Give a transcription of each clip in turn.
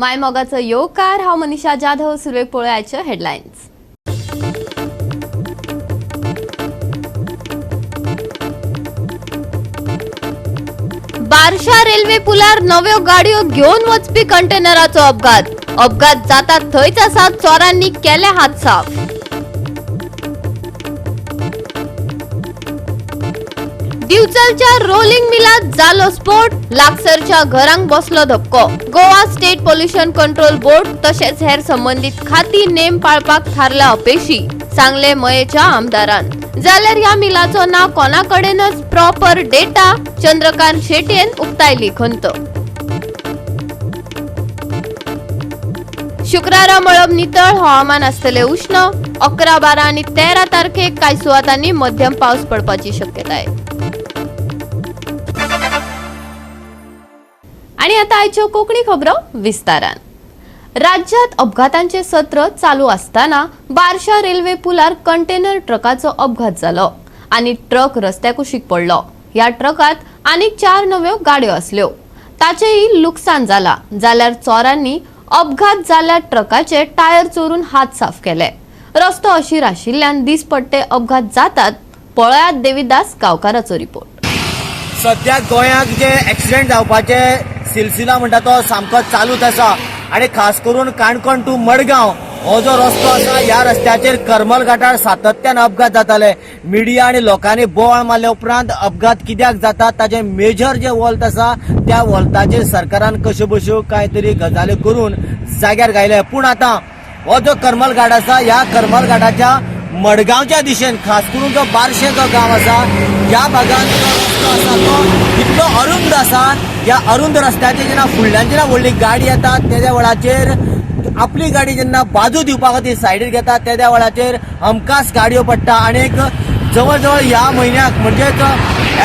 मायमोगाचो येवकार हांव मनीषा जाधव. सुरवेक पळोवया हेडलायन्स. बार्शा रेल्वे पुलार नव्यो गाडयो घेवन वचपी कंटेनराचो अपघात जाता थंयच आसा चोरांनी केले हात साफ. दिवचलच्या रोलिंग मिलात जालो स्फोट, लागसरच्या घरांक बसलो धक्को. Goa state pollution control board तशेंच हेर संबंधित खाती नेम पाळपाक थारल्या अपेशी, सांगले मयेच्या आमदारान. जाल्यार ह्या मिलाचो नाव कोणाकडेनच प्रॉपर डेटा, चंद्रकांत शेटयेन उक्तायली खंत. शुक्रारा मळब नितळ, हवामान आसतले उष्ण. 11, 12 आनी 13 तारखेक कांय सुवातांनी मध्यम पावस पडपाची शक्यताय. आणि आता आयच्यो कोंकणी खबरो विस्तारान. राज्यात अपघातांचे सत्र चालू असताना बार्शा रेल्वे पुलार कंटेनर ट्रकाचो अपघात जालो आणि ट्रक रस्त्याक कुशीक पडलो. या ट्रकात आनीक 4 नव्यो गाडयो आसल्यो. ताचेही लुकसाण जाला. जाल्यार चोरांनी अपघात जाल्ल्या ट्रकाचे टायर चोरून हात साफ केले. रस्तो अशीर आशिल्ल्यान दिसपट्टे अपघात जातात. पळयात देविदास गांवकाराचो रिपोर्ट. सध्या गोंयांत जे एक्सिडेंट जावपाचे सिलसिला म्हणटा तो सामको चालूच आसा आणि खास करून काणकोण टू मडगांव हो जो रस्तो आसा ह्या रस्त्याचेर करमल घाटार सातत्यान अपघात जाताले. मिडिया आणि लोकांनी बोवाळ मारल्या उपरांत अपघात कित्याक जाता ताचे मेजर जे वॉल्ट आसा त्या वॉल्टाचेर सरकारान कश्यो बश्यो काय तरी गजाली करून जाग्यार घायले. पूण आता हो जो करमल घाट आसा ह्या करमल घाटाच्या मडगांवच्या दिशेन खास करून जो बार्शे जो गांव आसा ह्या भागांत जो रस्तो आसा तो इतलो अरुंद आसा. ह्या अरुंद रस्त्याचेर जेन्ना फुडल्यान जेन्ना व्हडली गाडी येता तेद्या वेळाचेर आपली गाडी जेन्ना बाजू दिवपा खातीर सायडीर घेता तेद्या वेळाचेर हमखास गाडयो पडटा. आनी जवळ जवळ ह्या म्हयन्याक म्हणजेच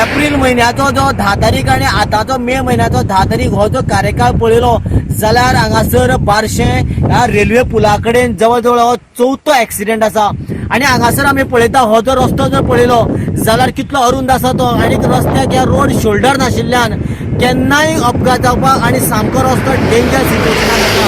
एप्रील म्हयन्याचो जो 10 तारीख आनी आतांचो मे म्हयन्याचो 10 तारीख हो जो कार्यकाळ पळयलो जाल्यार हांगासर बार्शे ह्या रेल्वे पुला कडेन जवळ जवळ हो 4थो एक्सिडेंट आसा. आनी हांगासर आमी पळयता हो जो रस्तो जर पळयलो जाल्यार कितलो अरुंद आसा तो. आनी रस्त्याक ह्या रोड शोल्डर नाशिल्ल्यान केन्नाय अपघात जावपाक आनी सामको रस्तो डेंजर सिच्युएशनाक आसा.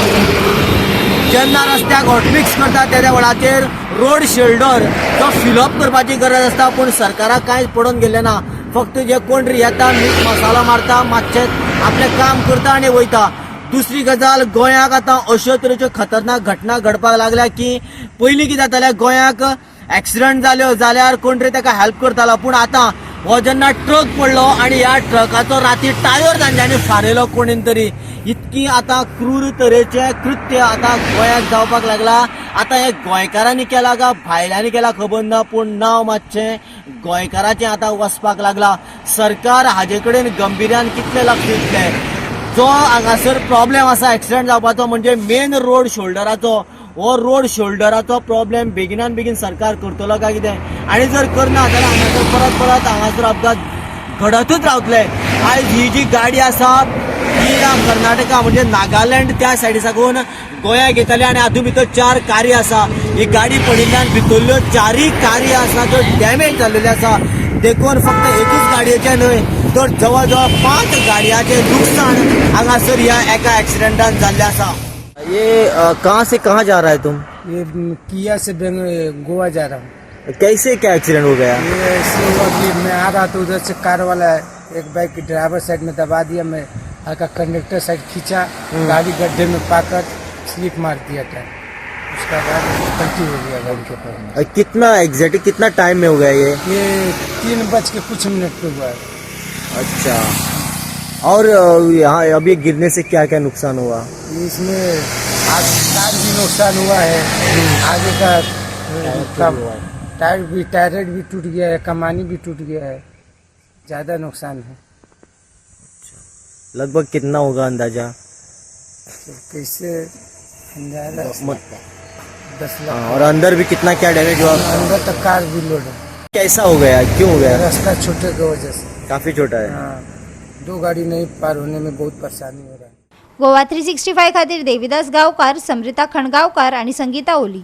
जेन्ना रस्त्याक हॉटमिक्स करता तेद्या वेळाचेर रोड शोल्डर जो फिलअप करपाची गरज आसता पूण सरकाराक कांयच पडोवन गेल्लें ना. फक्त जे कोण येता मीठ मसालो मारता, मातशें आपलें काम करता आनी वयता. दुसरी गजाल गोंयाक आतां अश्यो तरेच्यो खतरनाक घटना घडपाक लागल्या की पयलीं कितें जातालें गोंयाक एक्सिडंट जाल्यो जाल्यार कोण तरी ताका हेल्प करतालो. पूण आतां हो जेन्ना ट्रक पडलो आनी ह्या ट्रकाचो राती टायर तांच्यांनी फारयलो कोणीन तरी, इतकी आतां क्रूर तरेचे कृत्य आतां गोंयाक जावपाक लागला. आतां हे गोंयकारांनी केला काय भायल्यांनी केला खबर ना पूण नांव मातशें गोंयकाराचें आतां वचपाक लागला. सरकार हाजे कडेन गंभीर्यान कितलें लक्ष दितलें. जो हांगासर प्रॉब्लेम आसा एक्सिडंट जावपाचो म्हणजे मेन रोड शोल्डराचो, हो रोड शोल्डराचो प्रॉब्लेम बेगिनान बेगीन सरकार करतलो काय कितें. आनी जर करना जाल्यार हांगासर परत परत हांगासर अपघात घडतूच रावतले. आयज ही जी गाडी आसा ही कर्नाटका म्हणजे नागालँड त्या सायडी साकून गोंयाक येताली आनी हातूंत भितर 4 कारी आसा. ही गाडी पडिल्ल्यान भितरल्यो 4 कारी आसा ज्यो डॅमेज जाल्ल्यो आसा. देखून फक्त एकूच गाडयेचें न्हय तर जवळ जवळ 5 गाडयांचें नुकसाण हांगासर ह्या एका एक्सिडेंटान जाल्लें आसा. ये कहाँ से कहाँ जा रहा है तुम? ये किया से गोवा जा रहा हूँ. कैसे क्या एक्सीडेंट हो गया? ये मैं आ रहा था उधर से कार वाला एक बाइक की ड्राइवर साइड में दबा दिया, मैं हल्का कंडक्टर साइड खींचा, गाड़ी गड्ढे में पाकर स्लिप मार दिया था. उसका बाद पलटी हो गया गाड़ी के ऊपर. कितना एग्जैक्टली कितना टाइम में हो गया ये? 3:00 पे हुआ है. अच्छा. और यहाँ अभी गिरने से क्या क्या नुकसान हुआ? इसमें कार भी नुकसान हुआ है, आगे का टायर भी टूट गया है, कमानी भी टूट गया है, ज्यादा नुकसान है. लगभग कितना होगा अंदाजा? कैसे अंदाजा 10 लाख. और अंदर भी कितना क्या डैमेज हुआ? अंदर तक कार भी लोड है. कैसा हो गया, क्यों हो गया? रास्ता छोटे की वजह से. काफी छोटा है. हाँ, 2 गाड़ी नहीं पार होने में बहुत परेशानी हो रहा है. गोवा 365 खातीर देविदास गांवकार, समृता खणगांवकार आणि संगीता ओली.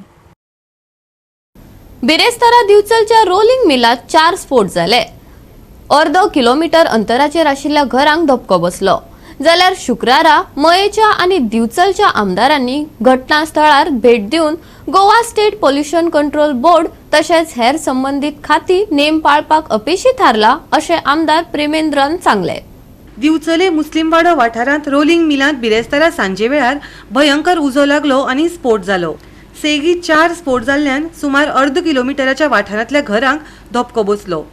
बिरेस्तारा दिवचलच्या रोलिंग मिलात 4 स्फोट जाले. अर्दो किलोमीटर अंतराचेर आशिल्ल्या घरांक धपको बसलो. जाल्यार शुक्रारा मयेच्या आणि दिवचलच्या आमदारांनी घटनास्थळार भेट दिवन Goa state pollution control board तशेंच हेर संबंधित खाती नेम पाळपाक अपेशी थारला अशें आमदार प्रेमेंद्रन सांगले. दिवचले मुस्लिमवाडो वाठारांत रोलिंग मिलांत बिरेस्तारा सांजे वेळार भयंकर उजो लागलो आनी स्फोट जालो. सेगीत 4 स्फोट जाल्ल्यान सुमार अर्द किलोमिटराच्या वाठारांतल्या घरांक धपको बसलो.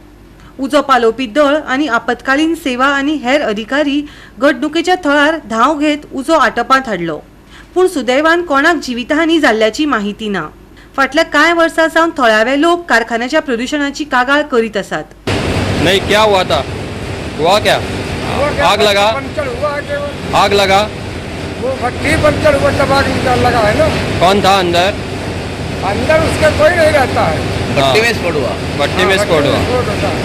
उजो पालोवपी दळ आनी आपतकालीन सेवा आनी हेर अधिकारी घडणुकेच्या थळार धांव घेत उजो आटोपांत हाडलो. पूण सुदैवान कोणाक जिवितहानी जाल्ल्याची माहिती ना. फाटल्या कांय वर्सां सावन थळावे लोक कारखान्याच्या प्रदूषणाची कागाळ करीत आसात. नहीं, क्या हुआ था? हुआ क्या? आग लगा? पंचर हुआ आगे वो आग लगा? भट्टी पंचर हुआ तब आग लगा है ना. कौन था अंदर? अंदर उसके कोई नहीं रहता है. भट्टी में स्फोट हुआ. भट्टी में स्फोट हुआ.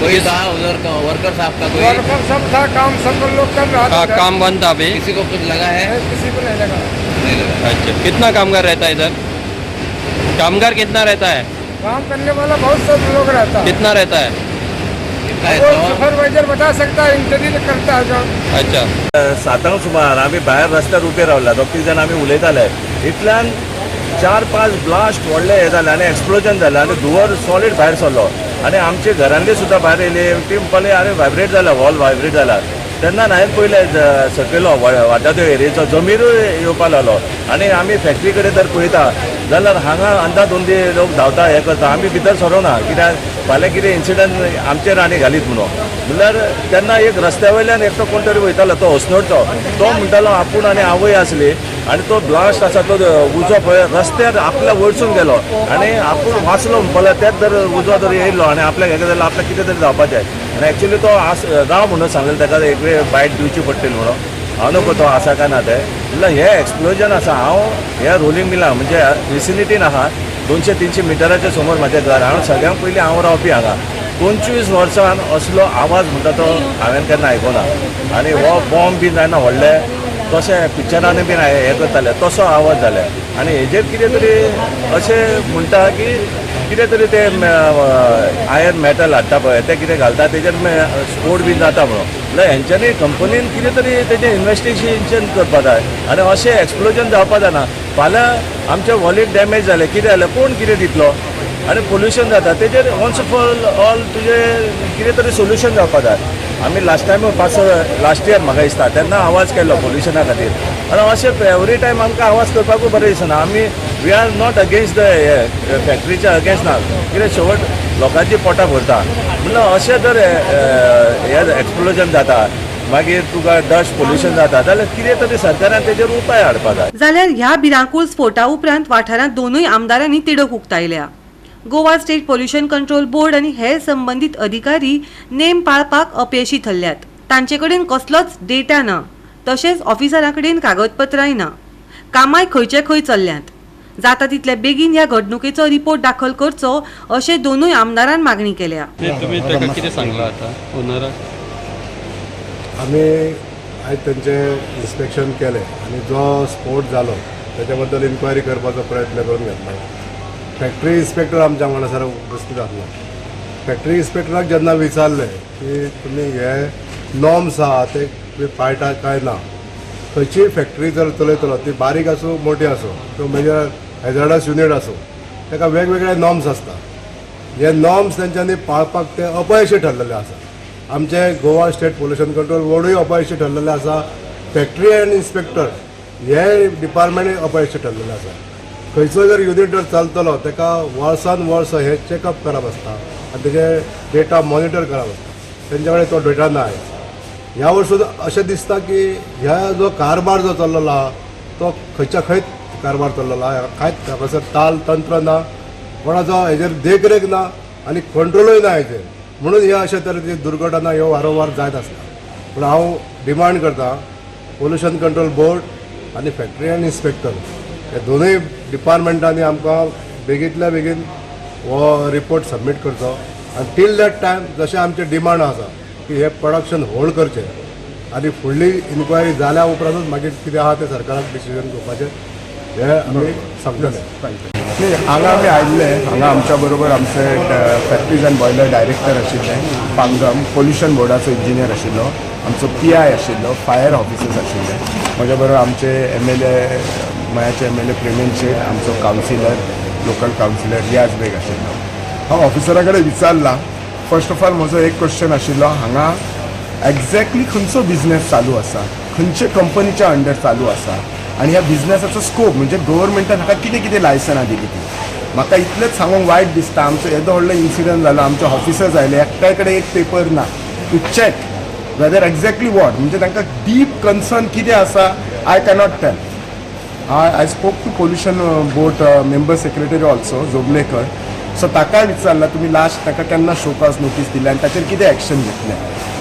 कोई था उधर का वर्कर साहब का कोई वर्कर सब था, काम सब लोग कर रहा था. काम बंद था अभी? किसी को कुछ लगा है? किसी को नहीं लगा. नहीं लगा. अच्छा, कितना कामगार रहता है इधर? कामगार कितना रहता है? काम करने वाला बहुत सब लोग रहता है. कितना रहता है? कितना है वो तो? सुपरवाइजर बता सकता है, इंटरव्यू करता है जो. अच्छा, 7 सुमार आम्ही भायर रस्त्यार उबे रावला. 2-3 जाण आमी उलयताले. इतल्यान 4-5 ब्लास्ट व्हडले हे जाले आनी एक्सप्लोजन जालें आनी धुंवर सॉलीड भायर सरलो आनी आमचे घरांतले सुद्दां भायर येयले. ती म्हणपाली अरे व्हायब्रेट जाला, वॉल व्हायब्रेट जाला. तेन्ना हांवें पयलें सकयलो वाटा त्यो एरियेचो जमीरूय येवपा लागलो आनी आमी फॅक्टरी कडेन जर पळयता जाल्यार हांगा अंदाज उंदी लोक धांवता हें करता. आमी भितर सरोना कित्याक फाल्यां कितें इन्सिडंट आमचेर आनी घालीत म्हणून. म्हणल्यार तेन्ना एक रस्त्या वयल्यान एकटो कोण तरी वयतालो तो हसनोडचो. तो म्हणटालो आपूण आनी आवय आसली आनी तो ब्लास्ट आसा तो उजो पळय रस्त्यार आपल्या वयरसून गेलो आनी आपूण वाचलो म्हणपाक तेच जर उजो जर येयलो आनी आपल्याक हें जाल्यार आपल्याक कितें तरी जावपाचें. आनी एक्चुली तो राव म्हणून सांगलें ताका एक वेळ बायट दिवची पडटली म्हणून. हांव नको तो आसा काय ना तें म्हणल्यार हें एक्सप्लोजन आसा. हांव ह्या रोलिंग मिलां म्हणजे विसिनिटीन आहा 200-300 मिटराच्या समोर म्हाजें घर. हांव सगळ्यांत पयलीं हांव रावपी हांगा. 25 वर्सान असलो आवाज म्हणटा तो हांवें केन्ना आयकोना. आनी हो बॉम्ब बीन जायना व्हडले तशें पिक्चरांनी बीन हें करताले तसो आवाज जाले. आनी हेजेर कितें तरी अशें म्हणटा की कितें तरी ते आयर्न मेटल हाडटा पळय तें कितें घालता तेजेर स्फोट बीन जाता म्हणून. म्हणल्यार हेंच्यांनी कंपनीन कितें तरी तेजें इन्वेस्टिगेशन करपा जाय आनी अशें एक्सप्लोजन जावपा जायना. फाल्यां आमचे वॉलीट डॅमेज जालें कितें जालें कोण कितें दितलो आनी पोल्युशन जाता तेजेर वन्स फॉर ऑल तुजें कितें तरी सोल्युशन जावपा जाय. आमी लास्ट इयर म्हाका दिसता तेन्ना आवाज केल्लो पोल्युशना खातीर आनी अशें एवरी टायम आमकां आवाज करपाकूय बरें दिसना. आमी we are not against the फॅक्टरीच्या अगेन्स्ट ना कितें शेवट लोकांची पोटां भरता. म्हणल्यार अशें जर हें एक्सप्लोजन जाता मागीर तुका डस्ट पोल्युशन जाता जाल्यार कितें तरी सरकारान तेजेर उपाय हाडपा जाय. जाल्यार ह्या भिरांकूळ स्फोटा उपरांत वाठारांत दोनूय आमदारांनी तिडक उक्तायल्या. Goa state pollution control board आनी हेर संबंधित अधिकारी नेम पाळपाक अपयशी थरल्यात. तांचे कडेन कसलोच डेटा ना तशेंच ऑफिसरां कडेन कागदपत्रांय ना. कामाय खंयचे खंय चल्ल्यांत. जाता तितले बेगीन ह्या घडणुकेचो रिपोर्ट दाखल करचो अशें दोनूय आमदारान मागणी केल्या. तुम्ही ताका कितें सांगला आतां ओनराक? आम्ही आज त्यांचे इन्स्पेक्शन केले आणि जो स्फोट जालो त्याच्याबद्दल इन्क्वायरी करपाचो प्रयत्न करून घेतला. फॅक्टरी इन्स्पेक्टर आमच्या वांगडा उपस्थित आसलो. फॅक्टरी इन्स्पेक्टराक जेन्ना विचारले की तुमी हे नॉर्म्स आहा ते तुमी पाळटा काय ना. खंयचीय फॅक्टरी जर चलयतलो ती बारीक आसूं मोठी आसूं तो मेजर हॅझार्डस युनिट आसूं ताका वेगवेगळे नॉर्म्स आसता. हे नॉर्म्स तेंच्यांनी पाळपाक ते अपयशी ठरलेले आसा. आमचे गोवा स्टेट पोल्युशन कंट्रोल बोर्डूय अपयशी ठरलेले आसा. फॅक्टरी एंड इन्स्पेक्टर हे डिपार्टमेंटूय अपयशी ठरलेले आसा. खंयचो जर युनिट जर चलतलो ताका वर्सान वर्स हे चॅकअप करप आसता आनी तेजे डेटा मॉनिटर करप आसता. तेंच्या कडेन तो डेटा ना. ह्या वर्सून अशें दिसता की ह्या जो कारबार जो चल्लेलो आहा तो खंयच्या खंयच कारबार चल्लेलो आहा. कांयच हांगासर ताल तंत्र ना, कोणाचो हेजेर देखरेख ना आनी कंट्रोलूय ना हेजेर. म्हणून ह्या अशा तरेची दुर्घटना ह्यो वारंवार जायत आसता. पूण हांव डिमांड करता पोल्युशन कंट्रोल बोर्ड आनी फॅक्टरी एंड इन्स्पेक्टर हे दोनूय डिपार्टमेंटांनी आमकां बेगींतल्या बेगीन हो रिपोर्ट सबमीट करचो आनी टील दॅट टायम जशें आमचें डिमांड आसा की हे प्रोडक्शन होल्ड करचें आनी फुडली इन्क्वायरी जाल्या उपरांतूच मागीर कितें आहा तें सरकाराक डिसिजन घेवपाचें हे आमी सांगतले. हांगा आमी आयिल्ले. हांगा आमच्या बरोबर आमचे फॅक्टरीज एंड बॉयलर डायरेक्टर आशिल्ले, पांगम पोल्युशन बोर्डाचो इंजिनियर आशिल्लो आमचो PI आशिल्लो, फायर ऑफिसर्स आशिल्ले, म्हज्या बरोबर आमचे MLA मयाचे MLA प्रेमेंद शेठ, आमचो कावन्सिलर, लोकल कावन्सिलर रियाज बेग आशिल्लो. हांव ऑफिसरा कडेन विचारला. फर्स्ट ऑफ ऑल म्हजो एक क्वेश्चन आशिल्लो, हांगा एक्झॅक्टली खंयचो बिझनेस चालू आसा, खंयचे कंपनीच्या अंडर चालू आसा, आनी ह्या बिझनेसाचो स्कोप म्हणजे गव्हर्मेंटान हाका कितें कितें लायसनां दिली ती. म्हाका इतलेंच सांगूंक वायट दिसता, आमचो येदो व्हडलो इन्सिडंट जालो, आमचे ऑफिसर्स आयले, एकट्याय कडेन एक पेपर ना to check whether exactly what, म्हणजे तांकां डीप कन्सर्न कितें आसा I cannot tell. I spoke to pollution board member secretary also, Joblekar. So ताकाय विचारला तुमी लास्ट ताका केन्ना शोकास नोटीस दिली आनी ताचेर कितें एक्शन घेतलें.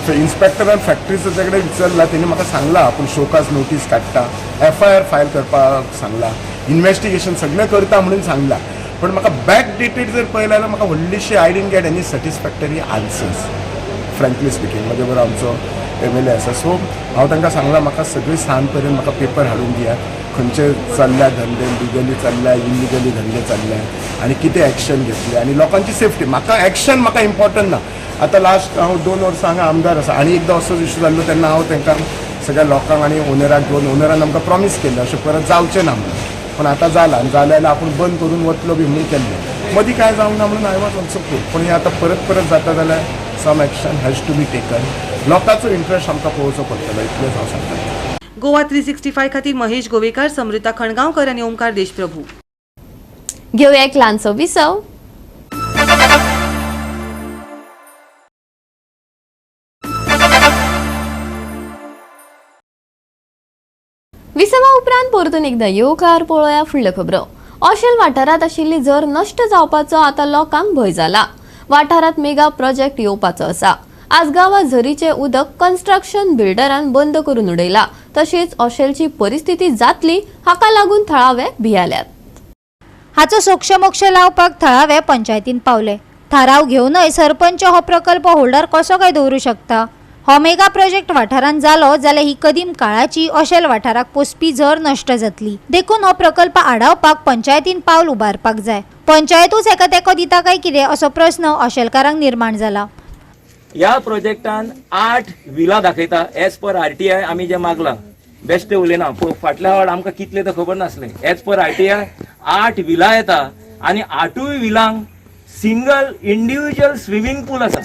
सो इन्स्पेक्टरान फॅक्टरीचे कडेन विचारला, तेणी म्हाका सांगला आपूण शोकास नोटीस काडटा, FIR फायल करपाक सांगला, इन्व्हेस्टिगेशन सगळें करता म्हणून सांगला. पण म्हाका बॅक डेटेड जर पळयलें जाल्यार म्हाका व्हडलीशी I didn't get any satisfactory answers frankly speaking. म्हजे बरोबर आमचो MLA आसा. सो हांव तांकां सांगलां म्हाका सगळी सांज पर्यंत म्हाका पेपर हाडून दियात, खंयचे चल्ल्या धंदे, लिगली चल्ल्या, इलिगली धंदे चल्ले आनी कितें एक्शन घेतली आनी लोकांची सेफ्टी. म्हाका एक्शन म्हाका इम्पॉर्टंट ना. आतां लास्ट हांव 2 वर्सां हांगा आमदार आसा आनी एकदां असोच इश्यू जाल्लो तेन्ना हांव तांकां सगळ्या लोकांक आनी ओनराक घेवन ओनरान आमकां प्रॉमीस केल्लें अशें परत जावचें ना म्हणून. पण आतां जालां आनी जालें जाल्यार आपूण बंद करून वतलो बी म्हणून केल्लें. मदीं कांय जावंक ना म्हणून आय वॉज ऑल्सो कूल. पूण हें आतां परत जाता जाल्यार some action has to be taken. लोकांचो इंट्रस्ट आमकां पळोवचो पडटलो, इतलेंच हांव सांगता. गोवा 365 खातीर महेश गोवेकार, समृता खणगांवकर आनी ओमकार देशप्रभू. घेऊया एक ल्हानसो विसव. विसवा उपरांत परतून एकदा येवकार पळोवया फुडल्यो खबरो. ऑशेल वाठारांत आशिल्ली झर नश्ट जावपाचो आतां लोकांक भंय जाला. वाठारांत मेगा प्रोजेक्ट येवपाचो आसा. आसगांवां झरीचें उदक कन्स्ट्रक्शन बिल्डरान बंद करून उडयला. तशेंच ऑशेलची परिस्थिती जातली हाका लागून थळावे भियाल्यात. हाचो सोक्षमोक्ष लावपाक थळावे पंचायतीन पावले. थाराव घेवनय सरपंच हो प्रकल्प होल्डर कसो काय दवरूं शकता. हो मेगा प्रोजेक्ट वाठारांत जालो जाल्यार ही कदीम काळाची ऑशेल वाठाराक पोसपी झर नश्ट जातली. देखून हो प्रकल्प आडावपाक पंचायतीन पावल उबारपाक जाय. पंचायतूच हेका तेंको दिता काय कितें असो प्रस्न ऑशेलकारांक निर्माण जाला. ह्या प्रोजेक्टान 8 विला दाखयता एज पर RTI आमी जे मागला. बेश्टे उलयना, पूण फाटल्या फावट आमकां कितले तो खबर नासलें. एज पर RTI 8 विला येता आनी 8 विलांक सिंगल इंडिव्हिज्युअल स्विमींग पूल आसा.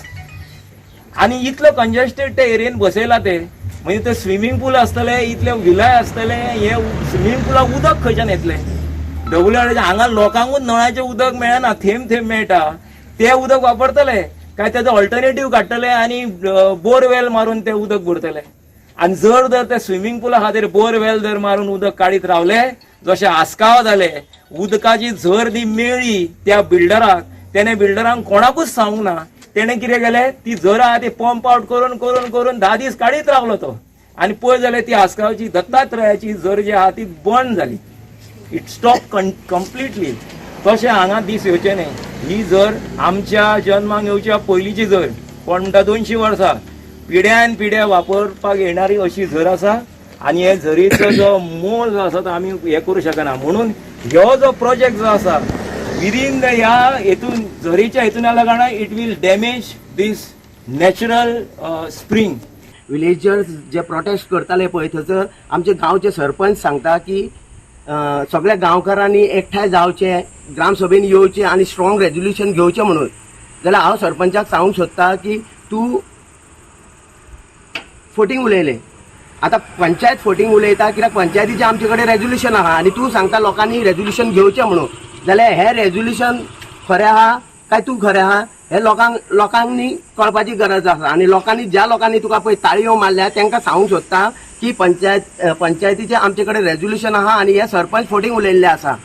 आनी इतलो कंजेस्टेड ते एरियेन बसयला ते, म्हणजे ते स्विमींग पूल आसतले, इतले विलाय आसतले, हे स्विमींग पुलाक उदक खंयच्यान येतलें. WRD हांगा लोकांकूच नळाचें उदक मेळना, थेंब थेंब मेळटा. ते उदक वापरतले काय तेजो ऑल्टरनेटीव काडटले आनी बोरवेल मारून ते उदक भरतले. आनी जर ते स्विमींग पुला खातीर बोरवेल जर मारून उदक काडीत रावले, जशें आसगांव जाले, उदकाची झर दी मेळ्ळी त्या बिल्डराक, तेणे बिल्डरांक कोणाकूच सांगूंक ना. तेणे कितें केलें, ती झर आहा ती पंप आउट करून करून करून 10 दीस काडीत रावलो तो. आनी पळय जाल्यार ती आसगांवची दत्तात्रयाची झर जी आहा ती बंद जाली. It stop completely. तशें हांगा दीस येवचे न्हय. ही झर आमच्या जन्माक येवच्या पयलींची झर, कोण म्हणटा 200 वर्सां पिढ्यान पिढ्या वापरपाक येणारी अशी झर आसा. आनी हे झरीचो जो मोल जो आसा तो आमी हे करूं शकना. म्हणून ह्यो जो प्रोजेक्ट जो आसा विदीन ह्या हेतून झरीच्या हेतून लागना it will damage this natural spring. Villagers जे प्रोटेस्ट करताले पळय थंयसर आमचे गांवचे सरपंच सांगता की सगळ्या गांवकारांनी एकठांय जावचे, ग्रामसभेन येवचे आनी स्ट्रॉंग रेजोल्युशन घेवचें म्हणून. जाल्यार हांव सरपंचाक सांगूंक सोदता की तूं फोटींग उलयलें, आतां पंचायत फोटींग उलयता कित्याक पंचायतीचें आमचे कडेन रेजोल्युशन आहा आनी तूं सांगता लोकांनी रेजोल्युशन घेवचें म्हणून. जाल्यार हें रेजोल्युशन खरें आहा काय तूं खरें आहा हे लोकांनी कळपाची गरज आसा. आनी लोकांनी ज्या लोकांनी तुका पळय ताळयो मारल्या तांकां सांगूंक सोदता की पंचायतीचें आमचे कडेन रेजोल्युशन आहा आनी हे सरपंच फोटींग उलयल्ले आसा.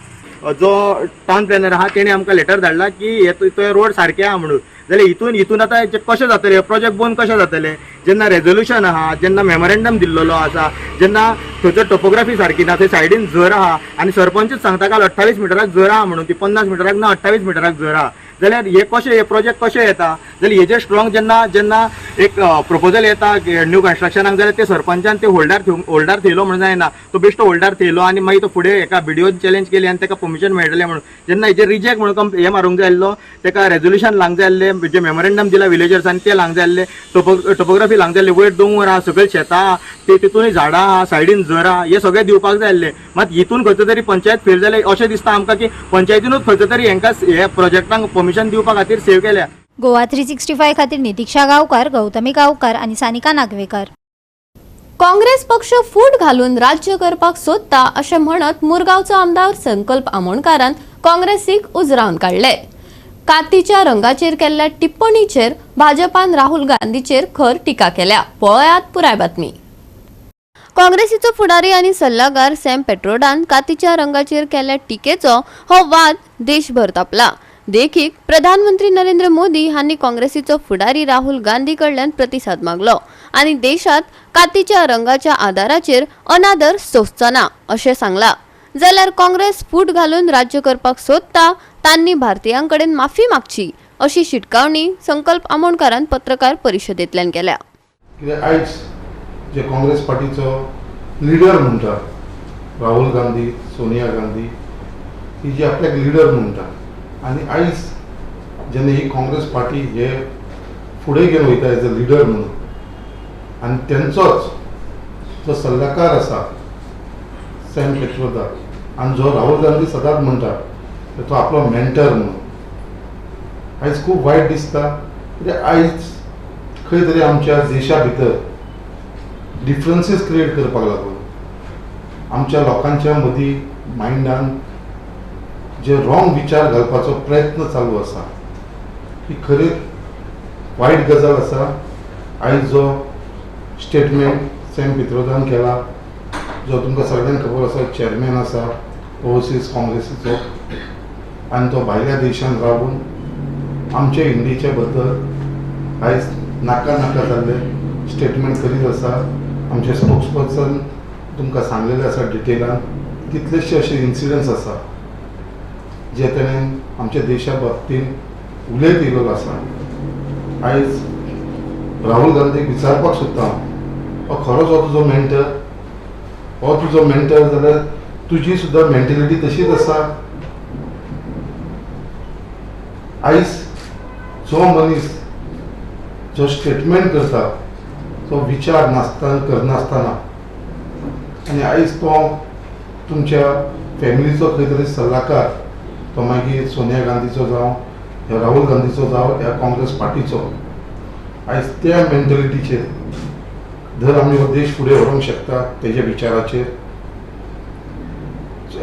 जो टावन प्लॅनर आहा तेणे आमकां लेटर धाडला की हे रोड सारके आहा म्हणून. जाल्यार हितून आतां कशें जातलें, प्रोजेक्ट बंद कशें जातलें जेन्ना रेजोल्युशन आहा, जेन्ना मेमोरेंडम दिल्लो आसा, जेन्ना थंयसर टोपोग्राफी सारकी ना, थंय सायडीन झर आहा आनी सरपंचूच सांगता काल 28 मिटराक झर आहा म्हणून, ती 50 मिटराक ना 28 मिटराक झर आहा. जाल्यार हे प्रोजेक्ट कशे येता. जाल्यार हेजेर स्ट्रॉंग जेन्ना एक प्रपोजल येता न्यू कन्स्ट्रक्शनाक जाल्यार ते सरपंचान ते होल्डार थेयलो म्हणून जायना, तो बेश्टो होल्डार थेयलो आनी मागीर तो फुडें एका व्हिडिओ चॅलेंज केली आनी ताका परमिशन मेळटलें म्हणून. जेन्ना हेजेर रिजेक्ट म्हणून हे मारूंक जाय आसलो, ताका रेजोल्युशन लावंक जाय आसलें, जे मेमोरेंडम दिला विलेजर्सांनी ते लावंक जाय आसलें, टोपोग्राफी लावंक जाय आसली, वयर दोंगर आहा, सकयल शेतां आहा, तितूनय झाडां आहा, सायडीन झर आहा, हे सगळें दिवपाक जाय आसलें. मात हितून खंय तरी पंचायत फेल जाले अशें दिसता आमकां की पंचायतीनूच खंय तरी हांकां हे प्रोजेक्टांक परमिशन दिवपा खातीर सेव केल्या. गोवा 365 खातीर नितीक्षा गांवकार, गौतमी गांवकार आनी सानिका नागवेकर. काँग्रेस पक्ष फूट घालून राज्य करपाक सोदता अशें म्हणत मुरगांवचो आमदार संकल्प आमोणकारान काँग्रेसीक उजरावन काडले. कातीच्या रंगाचेर केल्ल्या टिप्पणीचेर भाजपान राहुल गांधीचेर खर टिका केल्या. पळयात पुराय बातमी. काँग्रेसीचो फुडारी आनी सल्लागार सॅम पेट्रोडान कातीच्या रंगाचेर केल्ल्या टिकेचो हो वाद देशभर तापला. देखीक प्रधानमंत्री नरेंद्र मोदी हांणी काँग्रेसीचो फुडारी राहुल गांधी कडल्यान प्रतिसाद मागलो आनी देशात कातीच्या रंगाच्या आदाराचेर अनादर सोंसचो ना अशें सांगला. जाल्यार काँग्रेस फूट घालून राज्य करपाक सोदता, तांणी भारतीयांकडेन माफी मागची अशी शिटकावणी संकल्प आमोणकारान पत्रकार परिशदेंतल्यान केल्या. आयज जे काँग्रेस पार्टीचो लिडर म्हणटा राहुल गांधी, सोनिया गांधी ही जी आपल्याक लिडर म्हणटा आनी आयज जेन्ना ही काँग्रेस पार्टी हे फुडें घेवन वयता एज अ लिडर म्हणून आनी तेंचोच जो सल्लागार आसा सॅम पेट्रोडा आनी जो राहुल गांधी सदांच म्हणटा तो आपलो मेंटर म्हणून, आयज खूब वायट दिसता. कित्याक आयज खंय तरी आमच्या देशा भितर डिफरन्सीस क्रिएट करपाक लागून आमच्या लोकांच्या मदीं मायंडान जे रॉंग विचार घालपाचो प्रयत्न चालू आसा ही खरीच वायट गजाल आसा. आयज जो स्टेटमेंट सॅम पेट्रोडान केला, जो तुमकां सगळ्यांक खबर आसा चेअरमॅन आसा ओवरसीज काँग्रेसीचो आनी तो भायल्या देशांत रावून आमच्या इंडियेच्या बद्दल आयज नाका जाल्ले स्टेटमेंट करीत आसा. आमचे स्पोक्स पर्सन तुमकां सांगलेले आसा डिटेलान. कितलेशे अशे इन्सिडंट्स आसा जे तेणें आमच्या देशा बाबतींत उलयत येयलो आसा. आयज राहुल गांधीक विचारपाक सोदता हो खरोच हो तुजो मेंटर जाल्यार तुजी सुद्दां मेंटेलिटी तशीच आसा. आयज जो मनीस जो स्टेटमेंट करता तो विचार करनासतना आनी आयज तो तुमच्या फॅमिलीचो खंय तरी सल्लागार, तो मागीर सोनिया गांधीचो जावं ह्या राहुल गांधीचो जावं ह्या काँग्रेस पार्टीचो, आयज त्या मेंटेलिटीचेर जर आमी हो देश फुडें व्हरूंक शकता तेज्या विचाराचेर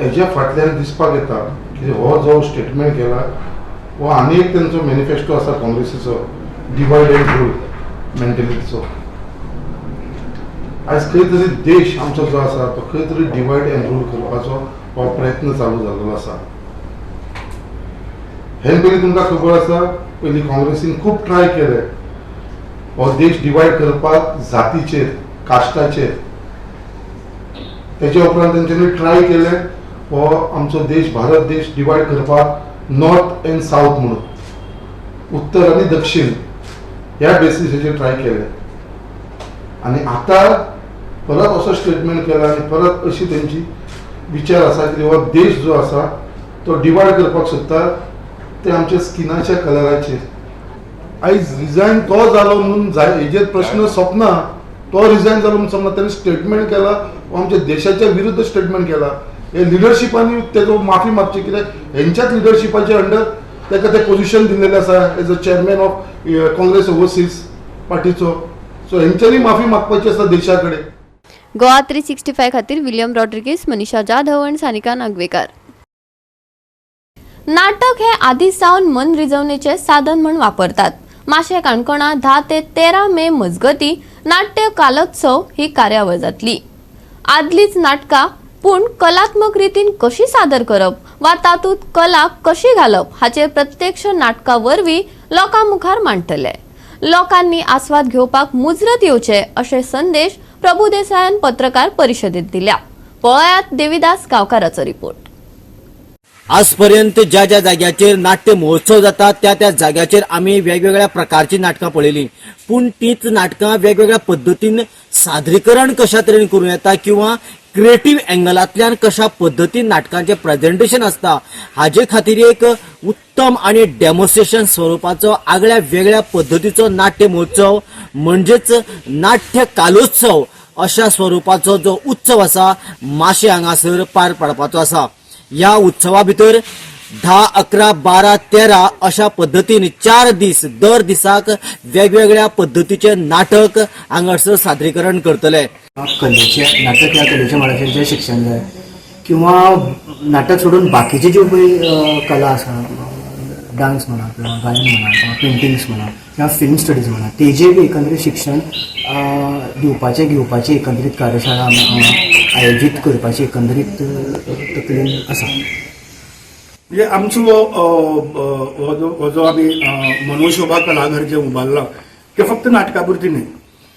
हेज्या फाटल्यान दिसपाक येता की हो जो स्टेटमेंट केला हो आनी एक तेंचो मॅनिफेस्टो आसा काँग्रेसीचो डिवायड एंड रूल मेंटेलिटीचो. आयज खंय तरी देश आमचो जो आसा तो खंय तरी डिवायड एंड रूल करपाचो हो प्रयत्न चालू जाल्लो आसा. हे पयलीं तुमकां खबर आसा पयलीं काँग्रेसीन खूब ट्राय केले हो देश डिवायड करपाक जातीचेर, कास्टाचेर. तेच्या उपरांत तेंच्यांनी ट्राय केले हो आमचो देश भारत देश डिवायड करपाक नॉर्थ एंड साऊथ म्हणून, उत्तर आनी दक्षिण ह्या बेसिसाचेर ट्राय केले. आनी आतां परत असो स्टेटमेंट केला आनी परत अशी तेंची विचार आसा की हो देश जो आसा तो डिवायड करपाक सोदता ते आमच्या स्किनाच्या कलराचेर. आयज रिजायन तो जालो म्हणून हेजेर प्रश्न सोंपना. तो रिजायन जालो म्हणून समजा ताणें स्टेटमेंट केला हो आमच्या देशाच्या विरुद्ध स्टेटमेंट केला. हे लिडरशिपांनी तेजो माफी मागची कित्याक हेंच्याच लिडरशिपाच्या अंडर ताका ते पोजिशन दिल्लेलें आसा as a chairman of Congress overseas पार्टीचो. सो हेंच्यांनी माफी मागपाची आसा देशा कडेन. गोवा 365 खातीर विलियम रॉड्रिगीस, मनीषा जाधव आनी सानिका नागवेकर. नाटक हे आदीं सावन मनरिजवणेचे साधन म्हूण वापरतात. माशे काणकोणा 10 ते 13 मे मजगती नाट्य कालोत्सव ही कार्यावळ जातली. आदलीच नाटकां पूण कलात्मक रितीन कशी सादर करप वा तातूंत कला कशी घालप हाचेर प्रत्यक्ष नाटका वरवीं लोकां मुखार मांडटले. लोकांनी आस्वाद घेवपाक मुजरत येवचे अशे संदेश प्रभुदेसायान पत्रकार परिशदेंत दिल्या. पळयात देविदास गांवकाराचो रिपोर्ट. आजपर्यंत ज्या ज्या जाग्याचेर नाट्य महोत्सव जाता त्या त्या जाग्याचेर आमी वेगवेगळ्या प्रकारची नाटकां पळयली, पूण तीच नाटकां वेगवेगळ्या पद्दतीन सादरीकरण कशा तरेन करूं येता किंवा क्रिएटिव्ह एंगलांतल्यान कशा पद्दतीन नाटकांचे प्रेझेंटेशन आसता हाजे खातीर एक उत्तम आणि डेमॉन्स्ट्रेशन स्वरूपाचो आगळ्या वेगळ्या पद्दतीचो नाट्य महोत्सव म्हणजेच नाट्य कालोत्सव अशा स्वरूपाचो जो उत्सव आसा माशे हांगासर पार पडपाचो आसा. ह्या उत्सवा भितर 10, 11, 12, 13 अशा पद्दतीन 4 दीस दर दिसाक वेगवेगळ्या पद्दतीचे नाटक हांगासर सादरीकरण करतले. कलेचे नाटक ह्या कलेच्या मळाचेर जे शिक्षण जाय किंवा नाटक सोडून बाकीचे ज्यो पळय कला आसा, डान्स म्हणा किंवा गायन म्हणा किंवा पेंटिंग्स म्हणा किंवा फिल्म स्टडीज म्हणा तेजे बी एकंदरीत शिक्षण घेवपाची एकंदरीत कार्यशाळा आयोजीत करपाची एकंदरीत तकलेन आसा. म्हणजे आमचो हो जो आमी मनोशोभा कलाघर जे उबारला ते फक्त नाटका पुरती न्ही,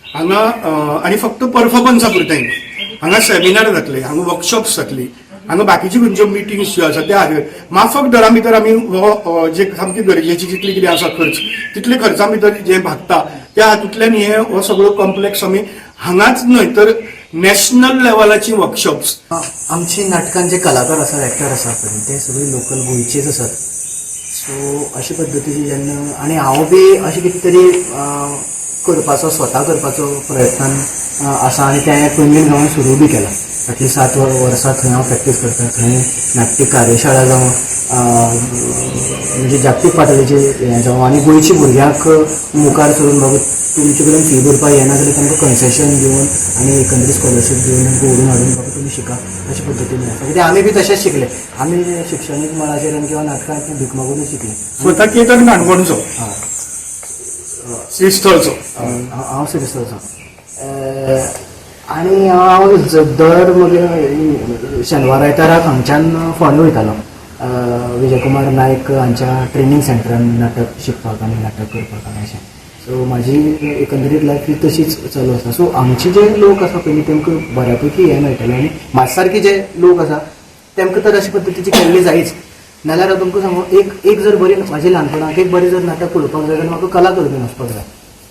हांगा आनी फक्त परफॉर्मन्सा पुरताय न्ही, हांगा सेमिनार जातले, हांगा वर्कशॉप्स जातली, हांगा बाकीची खंयच्यो मिटिंग्स ज्यो आसा त्या माफक दरा भितर आमी हो जे सामकी गरजेची जितली कितें आसा खर्च तितले खर्चा भितर जे भागता त्या हातूंतल्यान हे हो सगळो कॉम्प्लेक्स आमी हांगाच न्हय तर नॅशनल लेवलाची वर्कशॉप्स. आमची नाटकान जे कलाकार आसात, एक्टर आसात ते सगळे लोकल गोंयचेच आसात. सो अशे पद्दतीन जेन्ना आनी हांव बी अशें कितें तरी करपाचो स्वता करपाचो प्रयत्नान आसा आनी तें पयलीं हांवें सुरू बी केला. फाटलीं 7 वर्सां थंय हांव प्रॅक्टीस करता. थंय नाट्य कार्यशाळा जावं म्हणजे जागतीक पातळीचेर हें जावं आनी गोंयच्या भुरग्यांक मुखार सरून बाबा तुमचे कडेन फी भरपाक येना जाल्यार तांकां कन्सेशन दिवन आनी एकंदरीत स्कॉलरशीप दिवन तांकां व्हरून हाडून बाबा तुमी शिका अशे पद्दतीन आसा. कित्याक आमी बी तशेंच शिकले. आमी शिक्षणीक मळाचेर किंवा नाटकांत भीक मागूनच शिकले. स्वता केतन काणकोणचो श्रीस्थळचो हांव श्रीस्थळचो आनी हांव दर मगे शेनवार आयताराक हांगच्यान फोंडा वयतालो विजयकुमार नायक हांच्या ट्रेनींग सेंटरान नाटक शिकपाक आनी नाटक करपाक आनी अशें. सो म्हाजी एकंदरीत लायफ ही तशीच चालू आसा. सो आमचे जे लोक आसा पयलीं तेमकां बऱ्यापैकी हें मेळटलें आनी म्हाजे सारके जे लोक आसा तेमकां तर अशे पद्दतीची केल्ली जायच. नाल्यार हांव तुमकां सांगू एक जर बरी म्हाज्या ल्हानपणाक एक बरें जर नाटक पळोवपाक जाय जाल्यार म्हाका कला अकादमीन वचपाक जाय.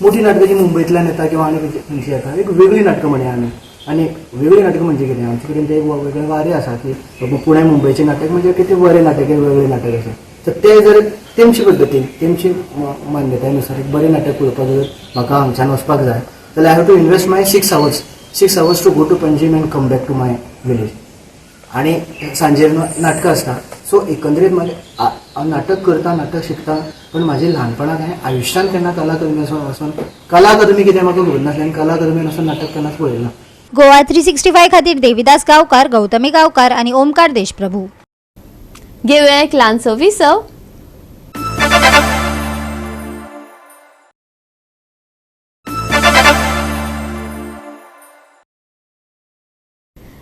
मोठी नाटकां जी मुंबयंतल्यान येता किंवा आनी खंयची येता एक वेगळी नाटकां म्हणया आमी. आनी वेगळी नाटकां म्हणजे कितें आमचे कडेन ते एक वेगळे वारे आसा की बाबा पुणे मुंबयचें नाटक म्हणजे कितें बरें नाटक वेगळें नाटक आसा. तर ते जर तेमचे पद्दतीन तेमची मान्यतायेनुसार एक बरें नाटक पळोवपाक जर म्हाका हांगच्यान वचपाक जाय जाल्यार I have to invest my 6 hours to go to Panjim and come back to my village. आनी सांजेर नाटकां आसता. सो एकंदरीत म्हाजें हांव नाटक करता नाटक शिकता पण म्हाजे ल्हानपणांत हांवें आयुश्यान केन्ना कला अकादमी वचून कला अकादमी कितें म्हाका खबर नासलें आनी कला अकादमीन वचून नाटक केन्नाच पळयलें ना. गोवा 365 खातीर देविदास गांवकार, गौतमी गांवकार आणि ओमकार देशप्रभू. घेऊया एक ल्हानसो विसव.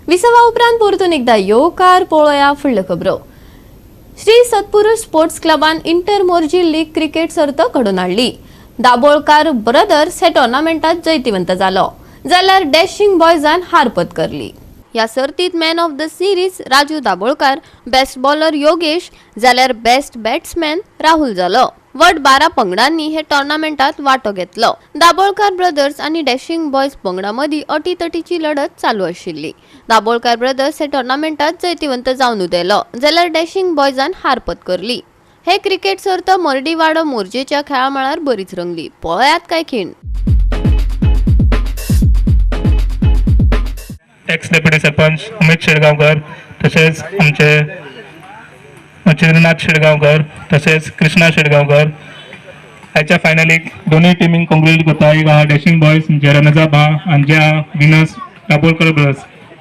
विसवा उपरांत परतून एकदा येवकार पळोवया फुडल्यो खबरो. श्री सत्पुरुष स्पोर्ट्स क्लबान इंटर मोर्जी लीग क्रिकेट सर्त घडोवन हाडली. दाबोळकार ब्रदर्स हे टोर्नामेंटात जैतिवंत जालो जाल्यार डॅशिंग बॉयजान हार पत्करली. ह्या सर्तीत man of the series Raju Dabolkar, best bowler Yogesh जाल्यार बेस्ट बॅट्समॅन राहुल जालो. वट 12 पंगडांनी हे टोर्नामेंटात वांटो घेतलो. दाबोळकार ब्रदर्स आणि डॅशिंग बॉयज पंगडा मदीं अटीतटीची लढत चालू आशिल्ली. दाबोळकार ब्रदर्स हे टोर्नामेंटात जैतिवंत जावन उदेलो जाल्यार डॅशिंग बॉयजान हार पत्करली. हे क्रिकेट सर्त मर्डीवाडो मोर्जेच्या खेळा मळार बरीच रंगली. पळयात काय खीण. एक्स डेप्युटी सरपंच अमित शेडगांवकर तसेच आमचे चिरनाथ शेडगांवकर तसेच कृष्णा शेडगांवकर ह्याच्या फायनलीक दोन्ही टिमींक कॉंग्रेच्युलेट करता. एक आहा डॅशिंग बॉयज जे रनजा बा आनी जे आहा विनर्स दाबोळकर ब्रदर्स.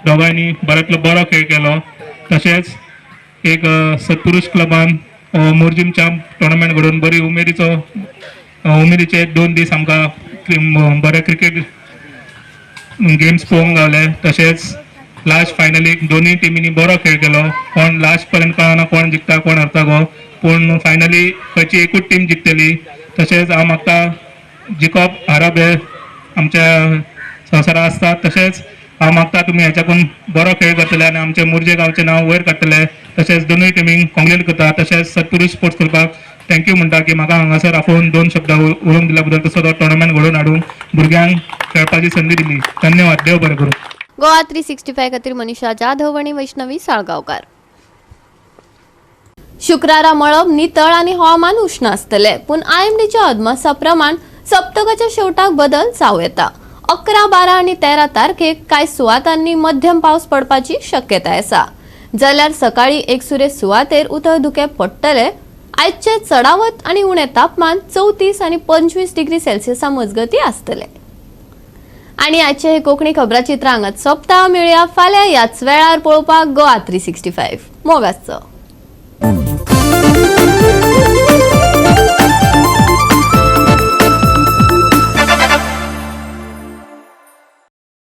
दोगांनी बऱ्यांतलो बरो खेळ केलो. तशेंच एक सत्पुरुष क्लबान मोर्जीमच्या टोर्नामेंट घडोवन बरी उमेदीचे 2 दीस आमकां बरे क्रिकेट गेम्स पळोवंक गावले. तशेंच लास्ट फायनलीक दोन्ही टिमींनी बरो खेळ केलो. कोण लास्ट पर्यंत कळना कोण जिखता कोण हरता गो, पूण फायनली खंयची एकूच टीम जिखतली. तशेंच हांव म्हाका जिखप हारप हे आमच्या संवसारांत आसता. तशेंच हांव मागता तुमी हेच्याकून बरो खेळ करतले आनी आमचे मोरजे गांवचें नांव वयर काडटले. तशेंच दोनूय टिमींक कॉंग्रेट करता. तशेंच सत्तुरी स्पोर्ट्स क्लबाक थँक्यू म्हणटा की म्हाका हांगासर आपोवन 2 शब्द उलोवंक दिल्या बद्दल, तसो तो टोर्नामेंट घडोवन हाडून भुरग्यांक खेळपाची संदी दिली. धन्यवाद. देव बरें करूं. गोवा 365 खातीर मनीषा जाधव आनी वैष्णवी साळगांवकार. शुक्रारा मळब नितळ आनी हवामान उष्ण आसतले, पूण IMDच्या अदमासा प्रमाण सप्तकाच्या शेवटाक बदल जावं येता. 11, 12 आनी 13 तारखेक कांय सुवातांनी मध्यम पावस पडपाची शक्यताय आसा. जाल्यार सकाळी एकसुरे सुवातेर उतर पडटले. आयचे चडावत आनी उणें तापमान 34 आनी 25 डिग्री सेल्सियसा मजगती आसतले. आनी आजचे हे कोंकणी खबराचित्र हांगाच सोंपता. मेळुया फाल्यां ह्याच वेळार पळोवपाक गोवा 365. मोग आसचो.